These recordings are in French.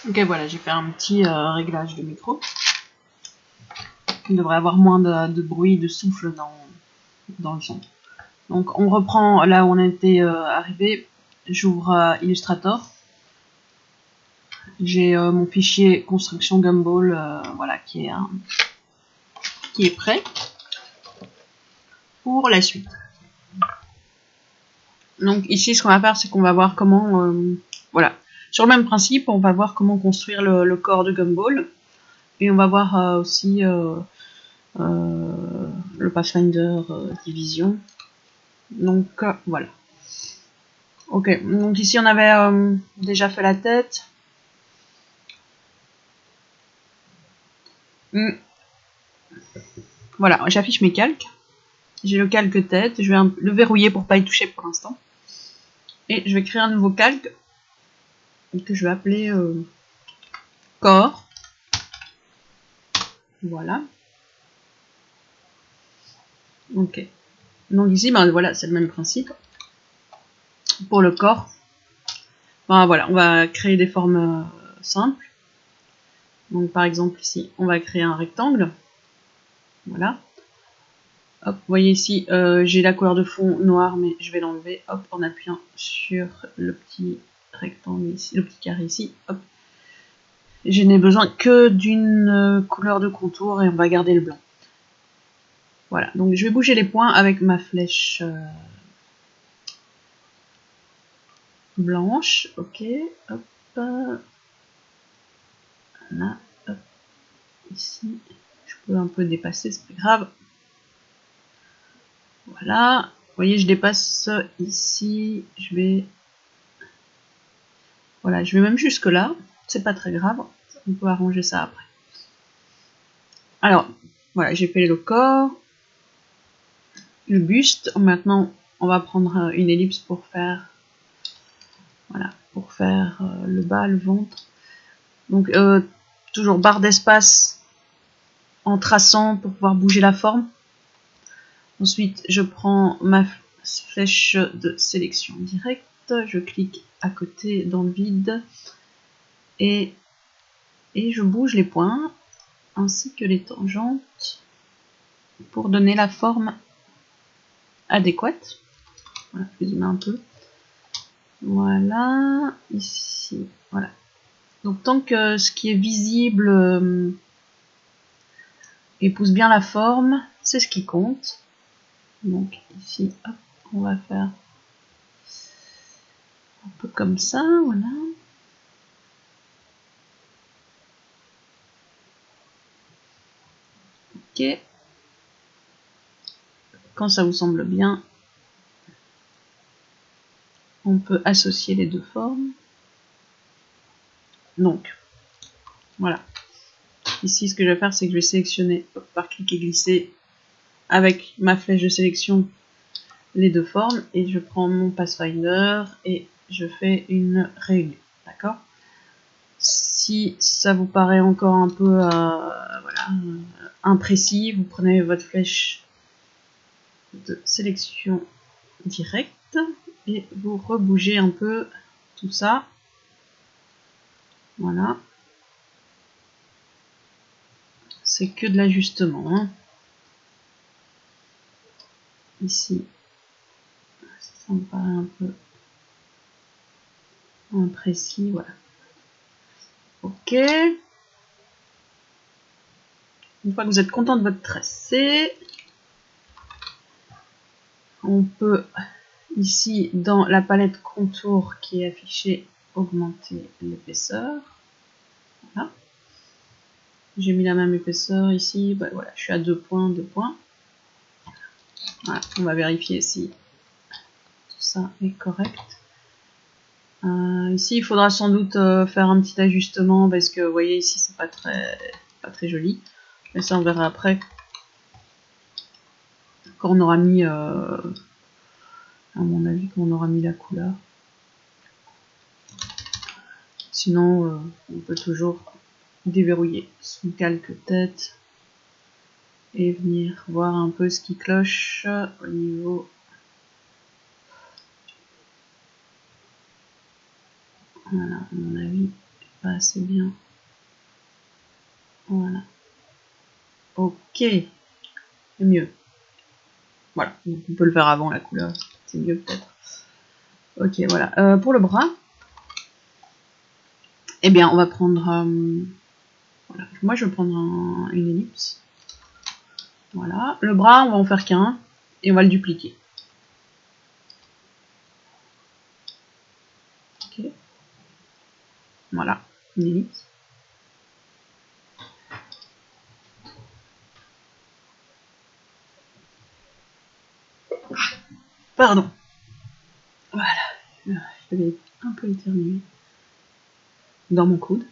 Ok, voilà, j'ai fait un petit réglage de micro. Il devrait avoir moins de bruit, de souffle dans le son. Donc on reprend là où on était arrivé. J'ouvre Illustrator. J'ai mon fichier construction Gumball, voilà, qui est prêt pour la suite. Donc ici, ce qu'on va faire, c'est qu'on va voir comment, voilà, sur le même principe, on va voir comment construire le corps de Gumball, et on va voir aussi le Pathfinder Division. Donc voilà. Ok, donc ici on avait déjà fait la tête. Voilà, j'affiche mes calques. J'ai le calque tête, je vais le verrouiller pour pas y toucher pour l'instant. Et je vais créer un nouveau calque que je vais appeler corps. Voilà. Ok. Donc ici, ben voilà, c'est le même principe. Pour le corps, ben voilà, on va créer des formes simples. Donc par exemple ici, on va créer un rectangle. Voilà. Hop, vous voyez ici, j'ai la couleur de fond noir, mais je vais l'enlever. Hop, en appuyant sur le petit rectangle ici, le petit carré ici. Hop. Je n'ai besoin que d'une couleur de contour et on va garder le blanc. Voilà, donc je vais bouger les points avec ma flèche blanche. Ok, hop. Voilà, hop. Ici, je peux un peu dépasser, c'est pas grave. Voilà, vous voyez, je dépasse ici, je vais... Voilà, je vais même jusque là, c'est pas très grave, on peut arranger ça après. Alors, voilà, j'ai fait le corps, le buste. Maintenant, on va prendre une ellipse pour faire... Voilà, pour faire le bas, le ventre. Donc, toujours barre d'espace en traçant pour pouvoir bouger la forme. Ensuite, je prends ma flèche de sélection directe, je clique à côté dans le vide et je bouge les points ainsi que les tangentes pour donner la forme adéquate. Voilà, je vais zoomer un peu. Voilà, ici, voilà. Donc tant que ce qui est visible épouse bien la forme, c'est ce qui compte. Donc ici, hop, on va faire un peu comme ça, voilà. Ok. Quand ça vous semble bien, on peut associer les deux formes. Donc, voilà. Ici, ce que je vais faire, c'est que je vais sélectionner par clic et glisser avec ma flèche de sélection les deux formes et je prends mon Pathfinder et je fais une réunion. D'accord? Si ça vous paraît encore un peu voilà, imprécis, vous prenez votre flèche de sélection directe et vous rebougez un peu tout ça. Voilà. C'est que de l'ajustement. Hein. Ici, ça me paraît un peu imprécis. Voilà. Ok. Une fois que vous êtes content de votre tracé, on peut ici dans la palette contour qui est affichée augmenter l'épaisseur. Voilà. J'ai mis la même épaisseur ici. Bah, voilà, je suis à 2 points, 2 points. Voilà, on va vérifier si tout ça est correct. Ici, il faudra sans doute faire un petit ajustement parce que vous voyez ici, c'est pas très joli. Mais ça, on verra après quand on aura mis, à mon avis, quand on aura mis la couleur. Sinon, on peut toujours déverrouiller son calque tête et venir voir un peu ce qui cloche au niveau. Voilà, à mon avis, pas assez bien. Voilà. Ok. C'est mieux. Voilà. On peut le faire avant la couleur. C'est mieux peut-être. Ok, voilà. Pour le bras, eh bien, on va prendre... voilà. Moi, je vais prendre une ellipse. Voilà. Le bras, on va en faire qu'un. Et on va le dupliquer. Ok. Voilà. Une ellipse. Pardon. Voilà. Je vais un peu éternuer dans mon coude.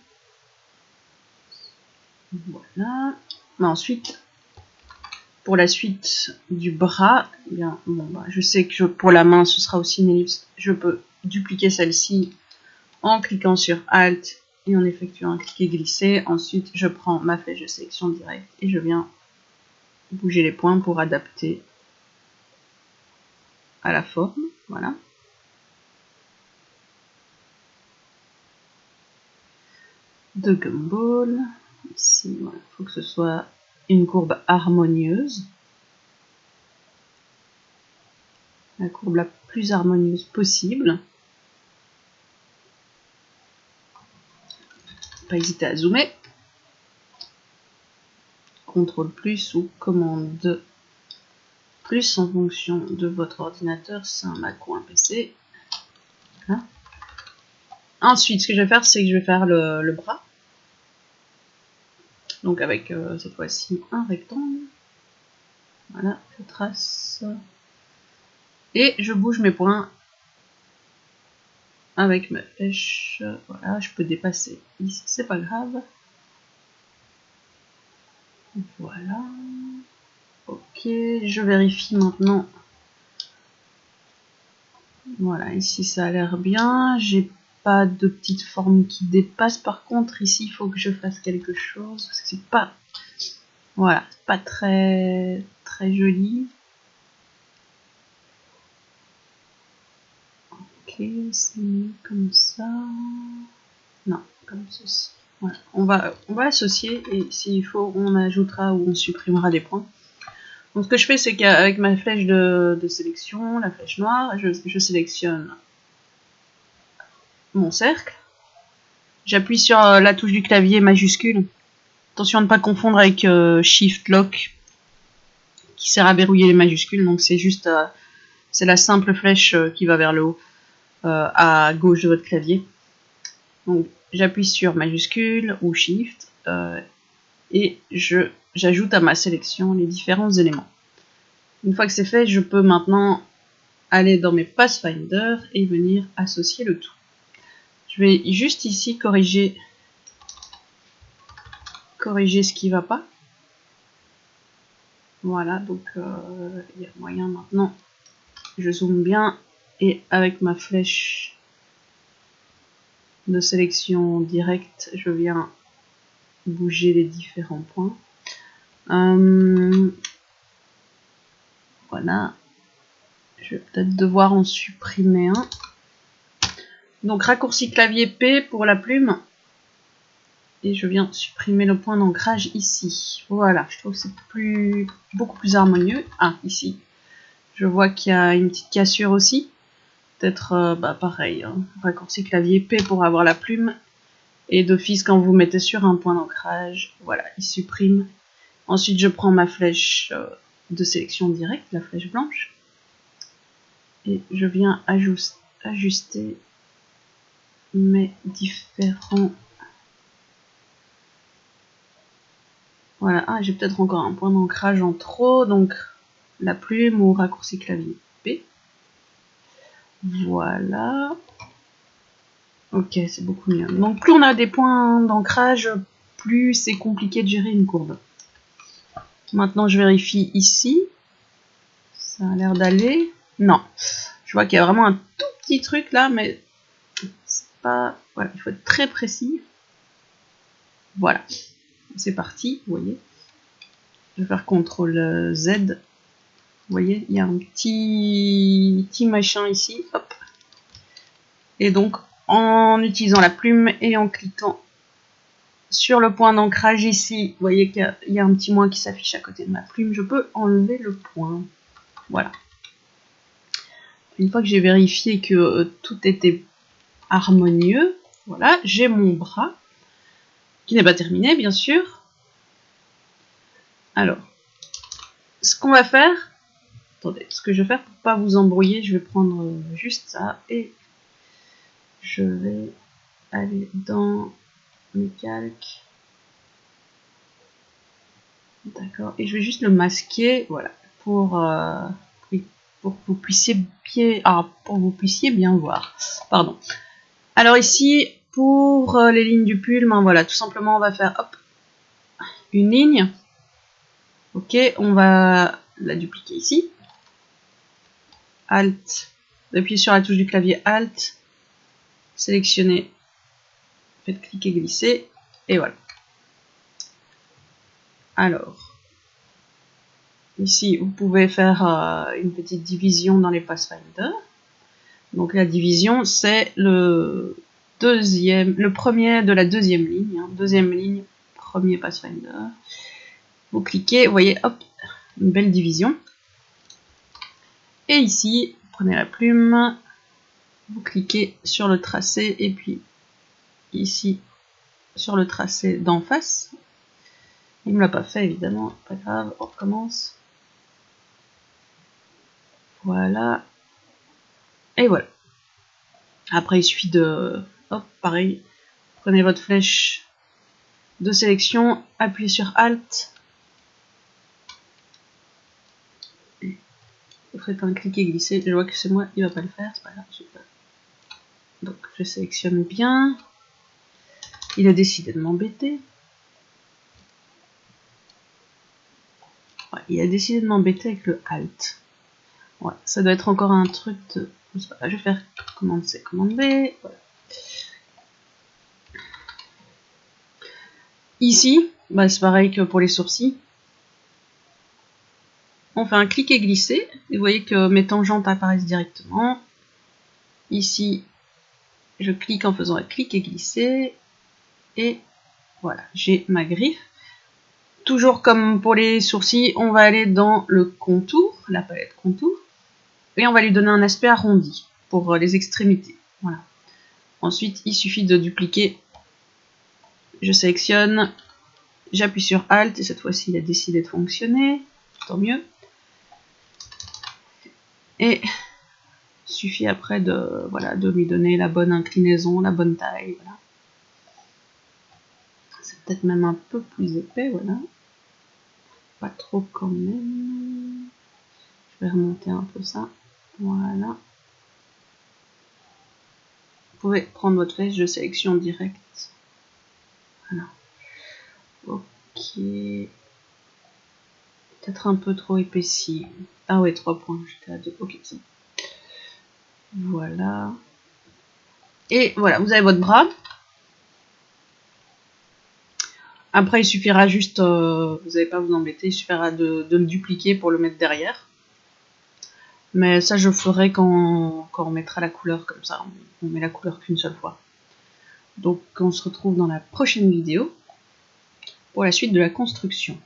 Voilà. Mais ensuite, pour la suite du bras, eh bien, bon, bah, je sais que pour la main, ce sera aussi une ellipse. Je peux dupliquer celle-ci en cliquant sur Alt et en effectuant un clic et glisser. Ensuite, je prends ma flèche de sélection directe et je viens bouger les points pour adapter à la forme. Voilà. De gumball. Ici, il voilà, faut que ce soit une courbe harmonieuse. La courbe la plus harmonieuse possible. Pas hésiter à zoomer. CTRL plus ou commande plus en fonction de votre ordinateur, c'est un Mac ou un PC. Voilà. Ensuite, ce que je vais faire, c'est que je vais faire le bras. Donc avec cette fois-ci un rectangle. Voilà, je trace. Et je bouge mes points avec ma flèche. Voilà, je peux dépasser ici, c'est pas grave. Voilà. Ok, je vérifie maintenant. Voilà, ici ça a l'air bien. J'ai pas de petites formes qui dépassent. Par contre, ici il faut que je fasse quelque chose. Parce que c'est pas. Voilà, pas très joli. Ok, c'est mieux comme ça. Non, comme ceci. Voilà. On va associer et s'il faut, on ajoutera ou on supprimera des points. Donc ce que je fais, c'est qu'avec ma flèche de sélection, la flèche noire, je sélectionne mon cercle. J'appuie sur la touche du clavier majuscule. Attention à ne pas confondre avec Shift Lock qui sert à verrouiller les majuscules. Donc c'est juste c'est la simple flèche qui va vers le haut à gauche de votre clavier. Donc j'appuie sur majuscule ou Shift et j'ajoute à ma sélection les différents éléments. Une fois que c'est fait, je peux maintenant aller dans mes Pathfinder et venir associer le tout. Je vais juste ici corriger ce qui ne va pas. Voilà, donc il y a moyen maintenant. Je zoome bien et avec ma flèche de sélection directe, je viens bouger les différents points. Voilà. Je vais peut-être devoir en supprimer un. Donc raccourci clavier P pour la plume. Et je viens supprimer le point d'ancrage ici. Voilà, je trouve que c'est beaucoup plus harmonieux. Ah, ici. Je vois qu'il y a une petite cassure aussi. Peut-être pareil. Hein. Raccourci clavier P pour avoir la plume. Et d'office, quand vous mettez sur un point d'ancrage, voilà, il supprime. Ensuite, je prends ma flèche de sélection directe, la flèche blanche. Et je viens ajuster mes différents... Voilà, ah, j'ai peut-être encore un point d'ancrage en trop, donc la plume ou raccourci clavier P. Voilà. Ok, c'est beaucoup mieux. Donc plus on a des points d'ancrage, plus c'est compliqué de gérer une courbe. Maintenant, je vérifie ici. Ça a l'air d'aller. Non. Je vois qu'il y a vraiment un tout petit truc là, mais c'est pas... Voilà, il faut être très précis. Voilà. C'est parti, vous voyez. Je vais faire CTRL Z. Vous voyez, il y a un petit machin ici. Hop. Et donc, en utilisant la plume et en cliquant sur le point d'ancrage ici, vous voyez qu'il y a un petit moins qui s'affiche à côté de ma plume, je peux enlever le point. Voilà. Une fois que j'ai vérifié que tout était harmonieux, voilà, j'ai mon bras, qui n'est pas terminé, bien sûr. Alors, ce qu'on va faire, attendez, ce que je vais faire pour pas vous embrouiller, je vais prendre juste ça et je vais aller dans mes calques. D'accord, et je vais juste le masquer, voilà, pour que vous puissiez bien voir. Pardon. Alors ici, pour les lignes du pull, ben voilà, tout simplement on va faire hop, une ligne. Ok, on va la dupliquer ici. Alt, appuyez sur la touche du clavier Alt, sélectionnez, faites cliquer glisser, et voilà. Alors, ici vous pouvez faire une petite division dans les Pathfinder. Donc la division c'est le premier de la deuxième ligne, hein. Deuxième ligne, premier Pathfinder. Vous cliquez, vous voyez, hop, une belle division. Et ici, prenez la plume, vous cliquez sur le tracé et puis ici sur le tracé d'en face. Il ne me l'a pas fait évidemment, pas grave, on recommence. Voilà. Et voilà. Après il suffit de, hop, pareil, prenez votre flèche de sélection, appuyez sur Alt. Et vous faites un cliquer glisser. Je vois que c'est moi, il va pas le faire, c'est pas grave. Donc je sélectionne bien. Il a décidé de m'embêter. Ouais, il a décidé de m'embêter avec le Alt. Ouais, ça doit être encore un truc de... Je vais faire commande C, commande B. Voilà. Ici, bah, c'est pareil que pour les sourcils. On fait un clic et glisser. Et vous voyez que mes tangentes apparaissent directement. Ici, je clique en faisant un clic et glisser. Et voilà, j'ai ma griffe. Toujours comme pour les sourcils, on va aller dans le contour, la palette contour. Et on va lui donner un aspect arrondi pour les extrémités. Voilà. Ensuite, il suffit de dupliquer. Je sélectionne, j'appuie sur Alt et cette fois-ci, il a décidé de fonctionner. Tant mieux. Et il suffit après de, voilà, de lui donner la bonne inclinaison, la bonne taille. Voilà. C'est peut-être même un peu plus épais, voilà. Pas trop quand même. Je vais remonter un peu ça. Voilà. Vous pouvez prendre votre flèche de sélection directe. Voilà. Ok. Peut-être un peu trop épaissi. Ah ouais, 3 points. J'étais à 2. Ok, c'est bon. Voilà. Et voilà, vous avez votre bras. Après, il suffira juste, vous n'allez pas vous embêter, il suffira de le dupliquer pour le mettre derrière. Mais ça, je ferai quand on mettra la couleur comme ça. On met la couleur qu'une seule fois. Donc, on se retrouve dans la prochaine vidéo pour la suite de la construction.